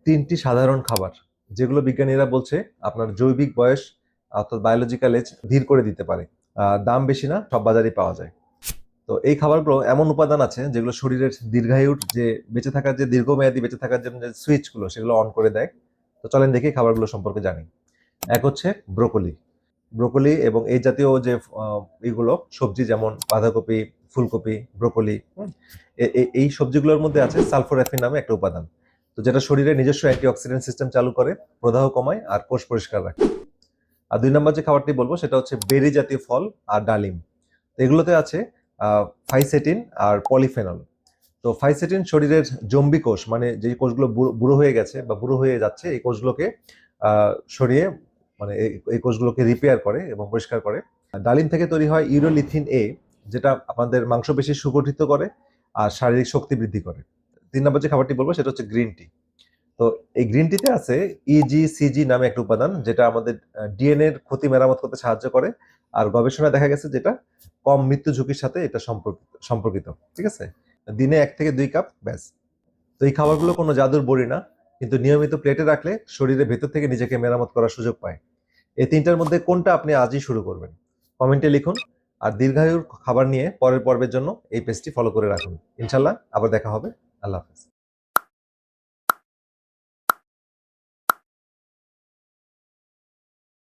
তিনটি সাধারণ খাবার যেগুলো বিজ্ঞানীরা বলছে আপনার জৈবিক বয়স অর্থাৎ বায়োলজিক্যাল এজ ধীর করে দিতে পারে। দাম বেশি না, সব বাজারেই পাওয়া যায়। তো এই খাবারগুলো এমন উপাদান আছে যেগুলো শরীরের দীর্ঘায়ুর যে বেঁচে থাকার যে দীর্ঘমেয়াদী বেঁচে থাকার জন্য যে সুইচগুলো সেগুলো অন করে দেয়। তো চলেন দেখি খাবারগুলো সম্পর্কে জানি। এক হচ্ছে ব্রোকলি। ব্রোকলি এবং এই জাতীয় যে এইগুলো সবজি যেমন বাঁধাকপি, ফুলকপি, ব্রোকলি, এই সবজিগুলোর মধ্যে আছে সালফোরাফিন নামে একটা উপাদান। তো যেটা শরীরে নিজস্ব অ্যান্টিঅক্সিডেন্ট সিস্টেম চালু করে, প্রদাহ কমায় আর কোষ পরিষ্কার রাখে। আর ২ নম্বর যে খাবারটি বলবো সেটা হচ্ছে বেরি জাতীয় ফল আর ডালিম। এগুলোতে আছে ফাইসেটিন আর পলিফেনল। তো ফাইসেটিন শরীরের জম্বি কোষ, মানে যে কোষগুলো বুড়ো হয়ে গেছে বা বুড়ো হয়ে যাচ্ছে, এই কোষগুলোকে সরিয়ে, মানে এই কোষগুলোকে রিপেয়ার করে এবং পরিষ্কার করে। ডালিম থেকে তৈরি হয় ইউরোলিথিন এ, যেটা আপনাদের মাংসপেশি সুগঠিত করে আর শারীরিক শক্তি বৃদ্ধি করে। ৩ নম্বর যে খাবারটি বলবো সেটা হচ্ছে গ্রিন টি। তো এই গ্রিন টিতে আছে ইজিসিজি নামে একটা উপাদান, যেটা আমাদের ডিএনএ এর ক্ষতি মেরামত করতে সাহায্য করে। আর গবেষণায় দেখা গেছে যেটা কম মৃত্যু ঝুঁকির সাথে এটা সম্পর্কিত। ঠিক আছে? দিনে ১ থেকে ২ কাপ ব্যাস। তো এই খাবারগুলো কোনো জাদুর বড়ি না, কিন্তু নিয়মিত প্লেটে রাখলে শরীরের ভেতর থেকে নিজেকে মেরামত করার সুযোগ পায়। এই ৩টার মধ্যে কোনটা আপনি আজই শুরু করবেন? কমেন্টে লিখুন। আর দীর্ঘায়ুর খাবার নিয়ে পরের পর্বের জন্য এই পেজটি ফলো করে রাখুন। ইনশাল্লাহ আবার দেখা হবে। আল্লাহ হাফেজ।